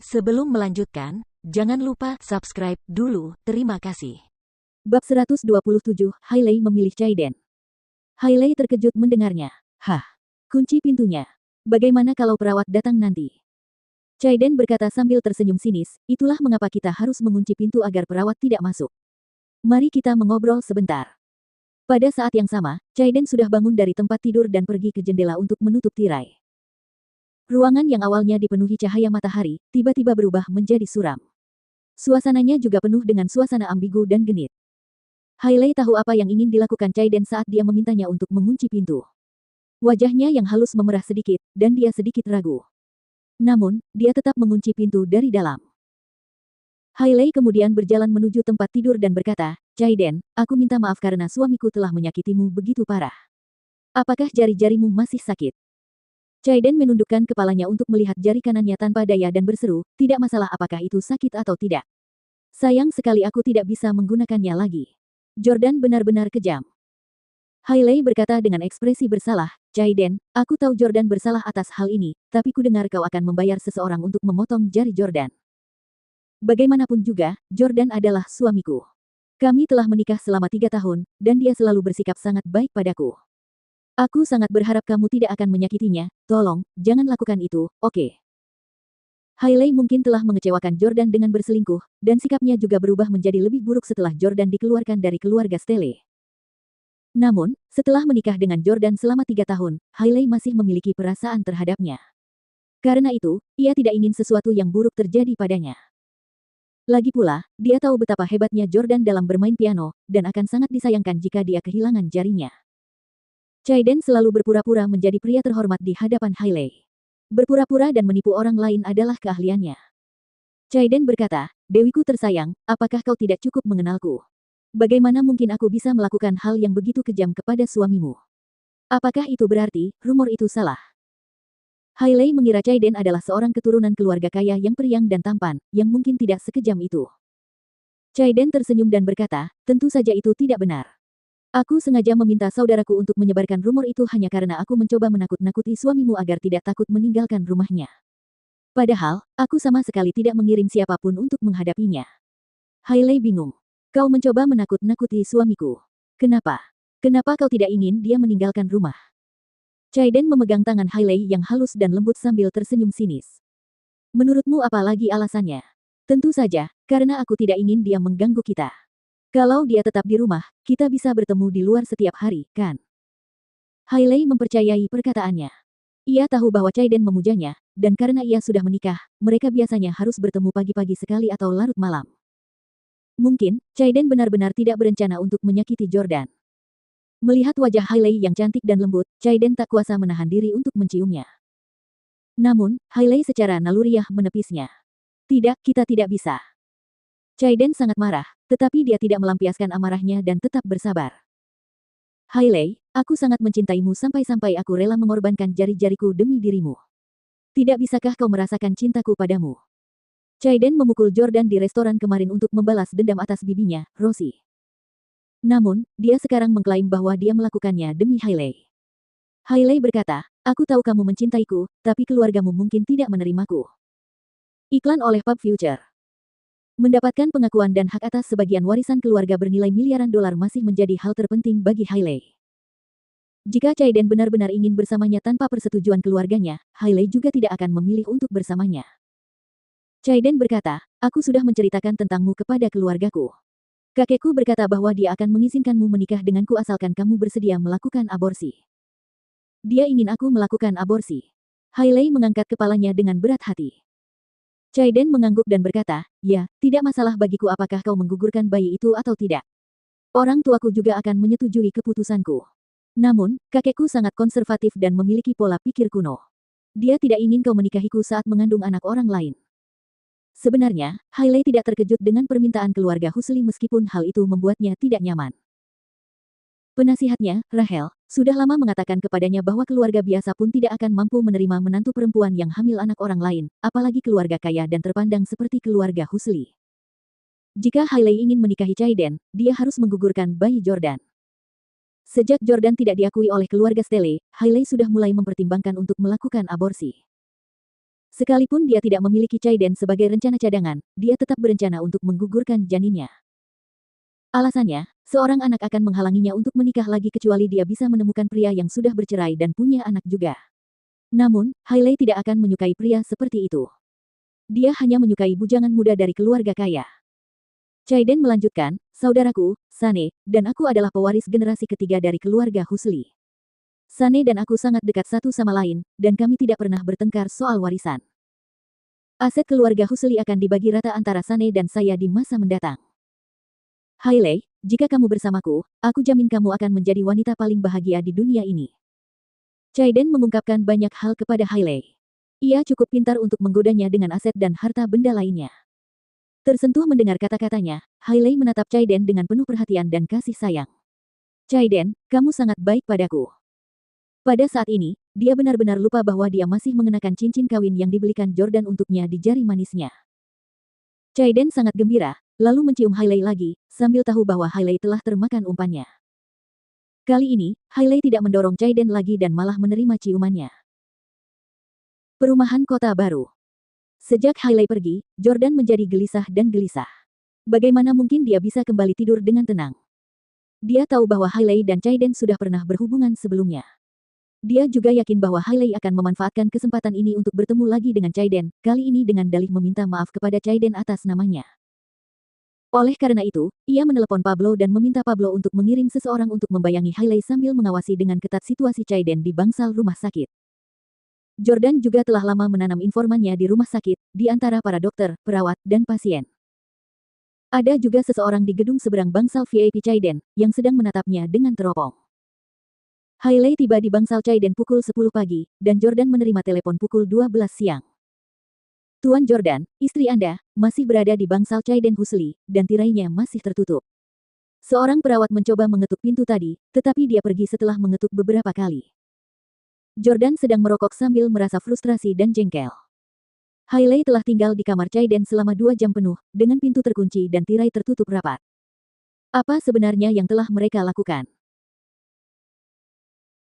Sebelum melanjutkan, jangan lupa subscribe dulu, terima kasih. Bab 127, Hailey memilih Chaiden. Hailey terkejut mendengarnya. Hah? Kunci pintunya. Bagaimana kalau perawat datang nanti? Chaiden berkata sambil tersenyum sinis, itulah mengapa kita harus mengunci pintu agar perawat tidak masuk. Mari kita mengobrol sebentar. Pada saat yang sama, Chaiden sudah bangun dari tempat tidur dan pergi ke jendela untuk menutup tirai. Ruangan yang awalnya dipenuhi cahaya matahari, tiba-tiba berubah menjadi suram. Suasananya juga penuh dengan suasana ambigu dan genit. Hailey tahu apa yang ingin dilakukan Chaiden saat dia memintanya untuk mengunci pintu. Wajahnya yang halus memerah sedikit, dan dia sedikit ragu. Namun, dia tetap mengunci pintu dari dalam. Hailey kemudian berjalan menuju tempat tidur dan berkata, Chaiden, aku minta maaf karena suamiku telah menyakitimu begitu parah. Apakah jari-jarimu masih sakit? Chaiden menundukkan kepalanya untuk melihat jari kanannya tanpa daya dan berseru, tidak masalah apakah itu sakit atau tidak. Sayang sekali aku tidak bisa menggunakannya lagi. Jordan benar-benar kejam. Hailey berkata dengan ekspresi bersalah, Chaiden, aku tahu Jordan bersalah atas hal ini, tapi ku dengar kau akan membayar seseorang untuk memotong jari Jordan. Bagaimanapun juga, Jordan adalah suamiku. Kami telah menikah selama 3 tahun, dan dia selalu bersikap sangat baik padaku. Aku sangat berharap kamu tidak akan menyakitinya, tolong, jangan lakukan itu, oke? Hailey mungkin telah mengecewakan Jordan dengan berselingkuh, dan sikapnya juga berubah menjadi lebih buruk setelah Jordan dikeluarkan dari keluarga Stelle. Namun, setelah menikah dengan Jordan selama 3 tahun, Hailey masih memiliki perasaan terhadapnya. Karena itu, ia tidak ingin sesuatu yang buruk terjadi padanya. Lagi pula, dia tahu betapa hebatnya Jordan dalam bermain piano, dan akan sangat disayangkan jika dia kehilangan jarinya. Chaiden selalu berpura-pura menjadi pria terhormat di hadapan Hailey. Berpura-pura dan menipu orang lain adalah keahliannya. Chaiden berkata, Dewiku tersayang, apakah kau tidak cukup mengenalku? Bagaimana mungkin aku bisa melakukan hal yang begitu kejam kepada suamimu? Apakah itu berarti, rumor itu salah? Hailey mengira Chaiden adalah seorang keturunan keluarga kaya yang periang dan tampan, yang mungkin tidak sekejam itu. Chaiden tersenyum dan berkata, tentu saja itu tidak benar. Aku sengaja meminta saudaraku untuk menyebarkan rumor itu hanya karena aku mencoba menakut-nakuti suamimu agar tidak takut meninggalkan rumahnya. Padahal, aku sama sekali tidak mengirim siapapun untuk menghadapinya. Hailey bingung. Kau mencoba menakut-nakuti suamiku. Kenapa? Kenapa kau tidak ingin dia meninggalkan rumah? Chaiden memegang tangan Hailey yang halus dan lembut sambil tersenyum sinis. Menurutmu apa lagi alasannya? Tentu saja, karena aku tidak ingin dia mengganggu kita. Kalau dia tetap di rumah, kita bisa bertemu di luar setiap hari, kan? Hailey mempercayai perkataannya. Ia tahu bahwa Chaiden memujanya, dan karena ia sudah menikah, mereka biasanya harus bertemu pagi-pagi sekali atau larut malam. Mungkin, Chaiden benar-benar tidak berencana untuk menyakiti Jordan. Melihat wajah Hailey yang cantik dan lembut, Chaiden tak kuasa menahan diri untuk menciumnya. Namun, Hailey secara naluriah menepisnya. Tidak, kita tidak bisa. Chaiden sangat marah, tetapi dia tidak melampiaskan amarahnya dan tetap bersabar. Hailey, aku sangat mencintaimu sampai-sampai aku rela mengorbankan jari-jariku demi dirimu. Tidak bisakah kau merasakan cintaku padamu? Chaiden memukul Jordan di restoran kemarin untuk membalas dendam atas bibinya, Rosie. Namun, dia sekarang mengklaim bahwa dia melakukannya demi Hailey. Hailey berkata, aku tahu kamu mencintaiku, tapi keluargamu mungkin tidak menerimaku. Iklan oleh Pub Future. Mendapatkan pengakuan dan hak atas sebagian warisan keluarga bernilai miliaran dolar masih menjadi hal terpenting bagi Hailey. Jika Chaiden benar-benar ingin bersamanya tanpa persetujuan keluarganya, Hailey juga tidak akan memilih untuk bersamanya. Chaiden berkata, aku sudah menceritakan tentangmu kepada keluargaku. Kakekku berkata bahwa dia akan mengizinkanmu menikah denganku asalkan kamu bersedia melakukan aborsi. Dia ingin aku melakukan aborsi. Hailey mengangkat kepalanya dengan berat hati. Chaiden mengangguk dan berkata, ya, tidak masalah bagiku apakah kau menggugurkan bayi itu atau tidak. Orang tuaku juga akan menyetujui keputusanku. Namun, kakekku sangat konservatif dan memiliki pola pikir kuno. Dia tidak ingin kau menikahiku saat mengandung anak orang lain. Sebenarnya, Hailey tidak terkejut dengan permintaan keluarga Husli meskipun hal itu membuatnya tidak nyaman. Penasihatnya, Rachel, sudah lama mengatakan kepadanya bahwa keluarga biasa pun tidak akan mampu menerima menantu perempuan yang hamil anak orang lain, apalagi keluarga kaya dan terpandang seperti keluarga Husli. Jika Hailey ingin menikahi Chaiden, dia harus menggugurkan bayi Jordan. Sejak Jordan tidak diakui oleh keluarga Stelle, Hailey sudah mulai mempertimbangkan untuk melakukan aborsi. Sekalipun dia tidak memiliki Chaiden sebagai rencana cadangan, dia tetap berencana untuk menggugurkan janinnya. Alasannya, seorang anak akan menghalanginya untuk menikah lagi kecuali dia bisa menemukan pria yang sudah bercerai dan punya anak juga. Namun, Hailey tidak akan menyukai pria seperti itu. Dia hanya menyukai bujangan muda dari keluarga kaya. Chaiden melanjutkan, saudaraku, Sane, dan aku adalah pewaris generasi ketiga dari keluarga Husli. Sane dan aku sangat dekat satu sama lain, dan kami tidak pernah bertengkar soal warisan. Aset keluarga Husli akan dibagi rata antara Sane dan saya di masa mendatang. Hailey, jika kamu bersamaku, aku jamin kamu akan menjadi wanita paling bahagia di dunia ini. Chaiden mengungkapkan banyak hal kepada Hailey. Ia cukup pintar untuk menggodanya dengan aset dan harta benda lainnya. Tersentuh mendengar kata-katanya, Hailey menatap Chaiden dengan penuh perhatian dan kasih sayang. Chaiden, kamu sangat baik padaku. Pada saat ini, dia benar-benar lupa bahwa dia masih mengenakan cincin kawin yang dibelikan Jordan untuknya di jari manisnya. Chaiden sangat gembira, lalu mencium Hailey lagi, sambil tahu bahwa Hailey telah termakan umpannya. Kali ini, Hailey tidak mendorong Chaiden lagi dan malah menerima ciumannya. Perumahan kota baru. Sejak Hailey pergi, Jordan menjadi gelisah dan gelisah. Bagaimana mungkin dia bisa kembali tidur dengan tenang? Dia tahu bahwa Hailey dan Chaiden sudah pernah berhubungan sebelumnya. Dia juga yakin bahwa Hailey akan memanfaatkan kesempatan ini untuk bertemu lagi dengan Chaiden, kali ini dengan dalih meminta maaf kepada Chaiden atas namanya. Oleh karena itu, ia menelepon Pablo dan meminta Pablo untuk mengirim seseorang untuk membayangi Hailey sambil mengawasi dengan ketat situasi Chaiden di bangsal rumah sakit. Jordan juga telah lama menanam informannya di rumah sakit, di antara para dokter, perawat, dan pasien. Ada juga seseorang di gedung seberang bangsal VIP Chaiden, yang sedang menatapnya dengan teropong. Hailey tiba di bangsal Chaiden pukul 10 pagi, dan Jordan menerima telepon pukul 12 siang. Tuan Jordan, istri Anda, masih berada di bangsal Chaiden Husli, dan tirainya masih tertutup. Seorang perawat mencoba mengetuk pintu tadi, tetapi dia pergi setelah mengetuk beberapa kali. Jordan sedang merokok sambil merasa frustrasi dan jengkel. Hailey telah tinggal di kamar Chaiden selama 2 jam penuh, dengan pintu terkunci dan tirai tertutup rapat. Apa sebenarnya yang telah mereka lakukan?